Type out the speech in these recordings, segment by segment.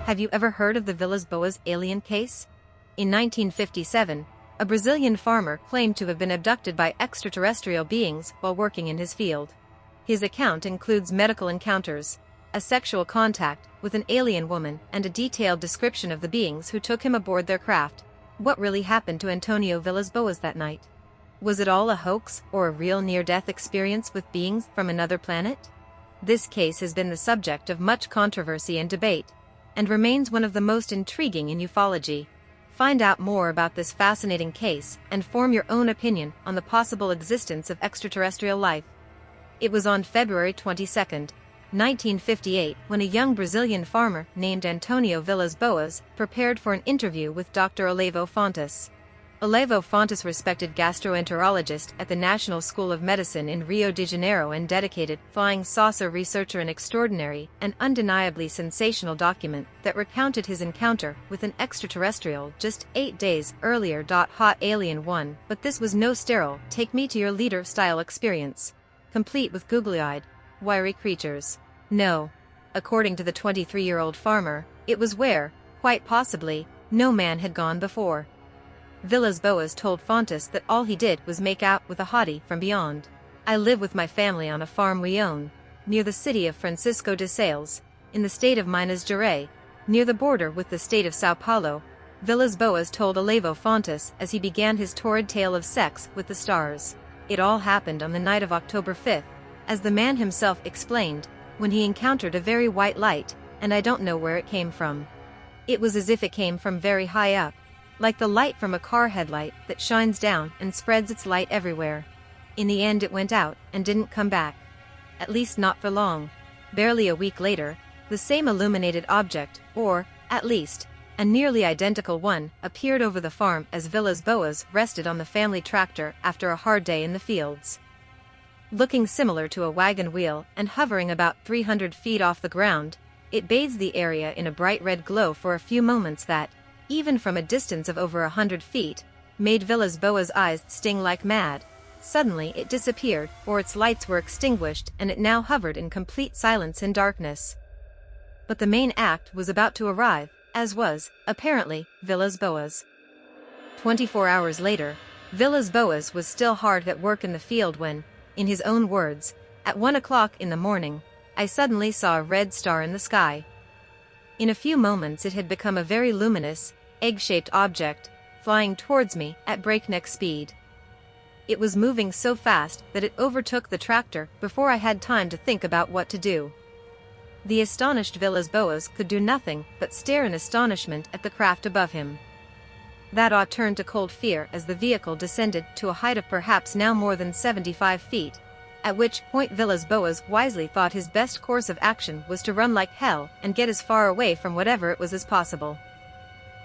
Have you ever heard of the Vilas Boas alien case? In 1957, a Brazilian farmer claimed to have been abducted by extraterrestrial beings while working in his field. His account includes medical encounters, a sexual contact with an alien woman, and a detailed description of the beings who took him aboard their craft. What really happened to Antonio Vilas Boas that night? Was it all a hoax or a real near-death experience with beings from another planet? This case has been the subject of much controversy and debate, and remains one of the most intriguing in ufology. Find out more about this fascinating case and form your own opinion on the possible existence of extraterrestrial life. It was on February 22, 1958, when a young Brazilian farmer named Antonio Vilas Boas prepared for an interview with Dr. Olavo Fontes. Olavo Fontes, respected gastroenterologist at the National School of Medicine in Rio de Janeiro and dedicated flying saucer researcher, an extraordinary and undeniably sensational document that recounted his encounter with an extraterrestrial just 8 days earlier. Hot Alien 1, but this was no sterile, take-me-to-your-leader-style experience, complete with googly-eyed, wiry creatures. No. According to the 23-year-old farmer, it was where, quite possibly, no man had gone before. Vilas Boas told Fontes that all he did was make out with a hottie from beyond. I live with my family on a farm we own, near the city of Francisco de Sales, in the state of Minas Gerais, near the border with the state of São Paulo, Vilas Boas told Olavo Fontes as he began his torrid tale of sex with the stars. It all happened on the night of October 5th, as the man himself explained, when he encountered a very white light, and I don't know where it came from. It was as if it came from very high up, like the light from a car headlight that shines down and spreads its light everywhere. In the end it went out and didn't come back. At least not for long. Barely a week later, the same illuminated object, or, at least, a nearly identical one, appeared over the farm as Vilas Boas rested on the family tractor after a hard day in the fields. Looking similar to a wagon wheel and hovering about 300 feet off the ground, it bathes the area in a bright red glow for a few moments that, even from a distance of over 100 feet, made Vilas Boas' eyes sting like mad. Suddenly it disappeared, or its lights were extinguished, and it now hovered in complete silence and darkness. But the main act was about to arrive, as was, apparently, Vilas Boas. 24 hours later, Vilas Boas was still hard at work in the field when, in his own words, at 1 o'clock in the morning, I suddenly saw a red star in the sky. In a few moments it had become a very luminous, egg-shaped object, flying towards me at breakneck speed. It was moving so fast that it overtook the tractor before I had time to think about what to do. The astonished Vilas Boas could do nothing but stare in astonishment at the craft above him. That awe turned to cold fear as the vehicle descended to a height of perhaps now more than 75 feet, at which point Vilas Boas wisely thought his best course of action was to run like hell and get as far away from whatever it was as possible.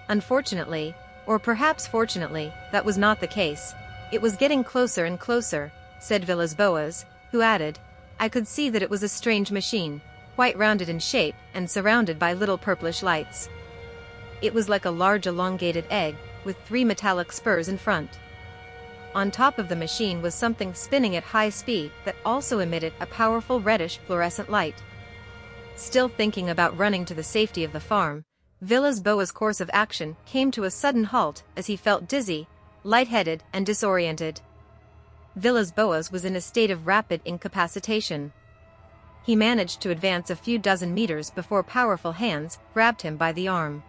Unfortunately, or perhaps fortunately, that was not the case. It was getting closer and closer, said Vilas Boas, who added, I could see that it was a strange machine, quite rounded in shape and surrounded by little purplish lights. It was like a large elongated egg, with 3 metallic spurs in front. On top of the machine was something spinning at high speed that also emitted a powerful reddish fluorescent light. Still thinking about running to the safety of the farm, Vilas Boas' course of action came to a sudden halt as he felt dizzy, lightheaded, and disoriented. Vilas Boas was in a state of rapid incapacitation. He managed to advance a few dozen meters before powerful hands grabbed him by the arm.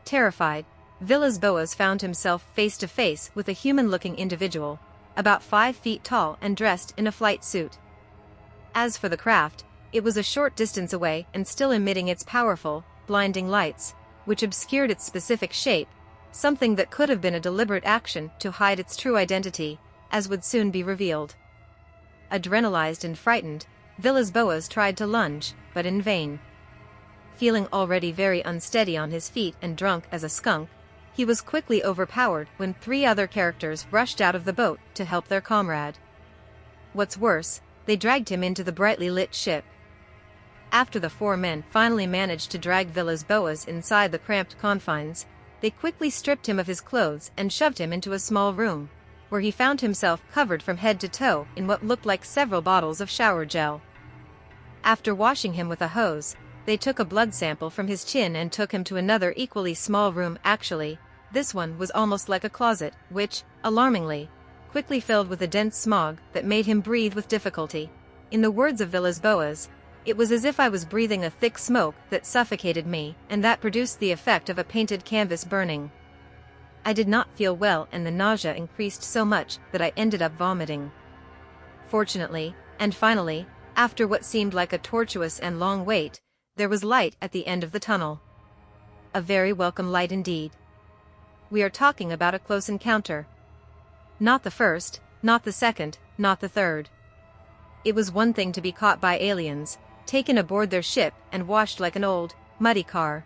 Terrified, Vilas Boas found himself face to face with a human-looking individual, about 5 feet tall and dressed in a flight suit. As for the craft, it was a short distance away and still emitting its powerful, blinding lights, which obscured its specific shape, something that could have been a deliberate action to hide its true identity, as would soon be revealed. Adrenalized and frightened, Vilas Boas tried to lunge, but in vain. Feeling already very unsteady on his feet and drunk as a skunk, he was quickly overpowered when 3 other characters rushed out of the boat to help their comrade. What's worse, they dragged him into the brightly lit ship. After the 4 men finally managed to drag Vilas Boas inside the cramped confines, they quickly stripped him of his clothes and shoved him into a small room, where he found himself covered from head to toe in what looked like several bottles of shower gel. After washing him with a hose, They took a blood sample from his chin and took him to another equally small room. Actually, this one was almost like a closet, which, alarmingly, quickly filled with a dense smog that made him breathe with difficulty. In the words of Villas-Boas, it was as if I was breathing a thick smoke that suffocated me, and that produced the effect of a painted canvas burning. I did not feel well, and the nausea increased so much that I ended up vomiting. Fortunately, and finally, after what seemed like a tortuous and long wait, there was light at the end of the tunnel. A very welcome light indeed. We are talking about a close encounter. Not the first, not the second, not the third. It was one thing to be caught by aliens, taken aboard their ship and washed like an old, muddy car.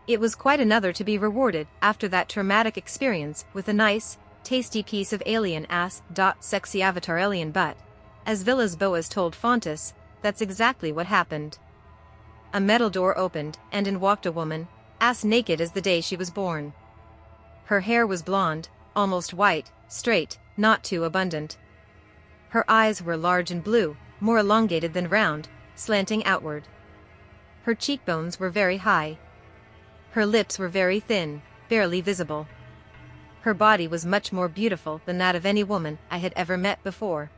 It was quite another to be rewarded after that traumatic experience with a nice, tasty piece of alien ass. Sexy avatar alien butt. As Villas-Boas told Fontes, that's exactly what happened. A metal door opened, and in walked a woman, ass naked as the day she was born. Her hair was blonde, almost white, straight, not too abundant. Her eyes were large and blue, more elongated than round, slanting outward. Her cheekbones were very high. Her lips were very thin, barely visible. Her body was much more beautiful than that of any woman I had ever met before.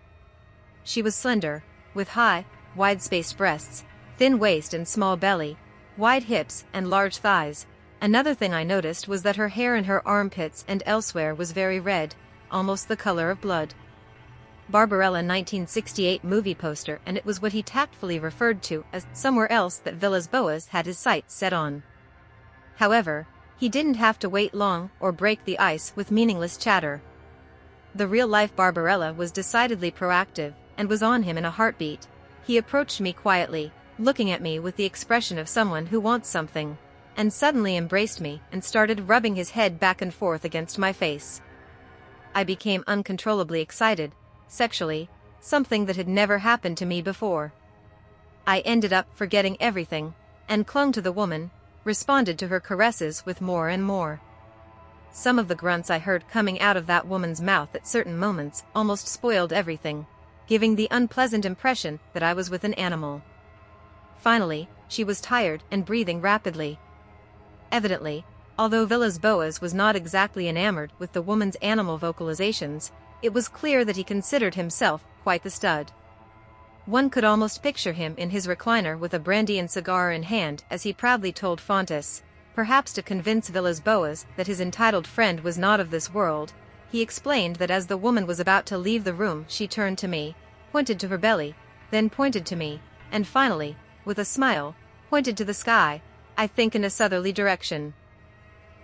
She was slender, with high, wide-spaced breasts, thin waist and small belly, wide hips and large thighs. Another thing I noticed was that her hair in her armpits and elsewhere was very red, almost the color of blood. Barbarella 1968 movie poster, and it was what he tactfully referred to as somewhere else that Villas-Boas had his sights set on. However, he didn't have to wait long or break the ice with meaningless chatter. The real-life Barbarella was decidedly proactive, and was on him in a heartbeat. He approached me quietly, looking at me with the expression of someone who wants something, and suddenly embraced me and started rubbing his head back and forth against my face. I became uncontrollably excited, sexually, something that had never happened to me before. I ended up forgetting everything, and clung to the woman, responded to her caresses with more and more. Some of the grunts I heard coming out of that woman's mouth at certain moments almost spoiled everything, giving the unpleasant impression that I was with an animal. Finally, she was tired and breathing rapidly. Evidently, although Villas-Boas was not exactly enamored with the woman's animal vocalizations, it was clear that he considered himself quite the stud. One could almost picture him in his recliner with a brandy and cigar in hand as he proudly told Fontes, perhaps to convince Villas-Boas that his entitled friend was not of this world. He explained that as the woman was about to leave the room, she turned to me, pointed to her belly, then pointed to me, and finally, with a smile, pointed to the sky, I think in a southerly direction.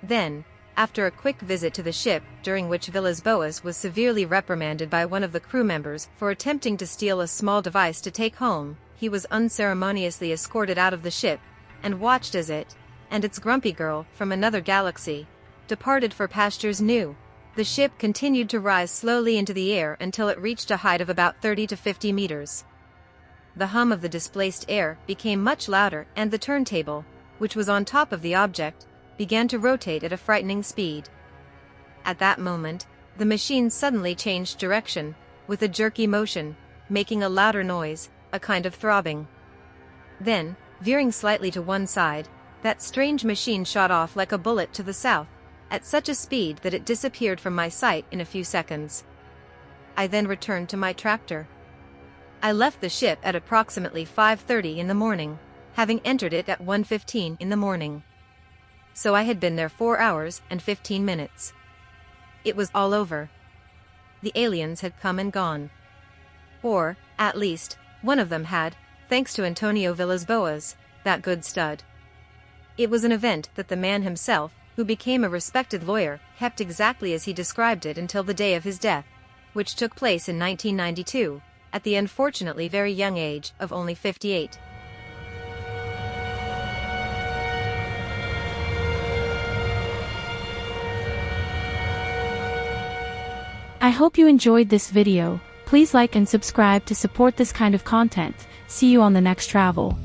Then, after a quick visit to the ship, during which Villas-Boas was severely reprimanded by one of the crew members for attempting to steal a small device to take home, he was unceremoniously escorted out of the ship, and watched as it, and its grumpy girl from another galaxy, departed for pastures new. The ship continued to rise slowly into the air until it reached a height of about 30 to 50 meters. The hum of the displaced air became much louder, and the turntable, which was on top of the object, began to rotate at a frightening speed. At that moment, the machine suddenly changed direction, with a jerky motion, making a louder noise, a kind of throbbing. Then, veering slightly to one side, that strange machine shot off like a bullet to the south, at such a speed that it disappeared from my sight in a few seconds. I then returned to my tractor. I left the ship at approximately 5:30 in the morning, having entered it at 1:15 in the morning. So I had been there 4 hours and 15 minutes. It was all over. The aliens had come and gone. Or, at least, one of them had, thanks to Antonio Villas-Boas, that good stud. It was an event that the man himself, who became a respected lawyer, kept exactly as he described it until the day of his death, which took place in 1992, at the unfortunately very young age of only 58. I hope you enjoyed this video. Please like and subscribe to support this kind of content. See you on the next travel.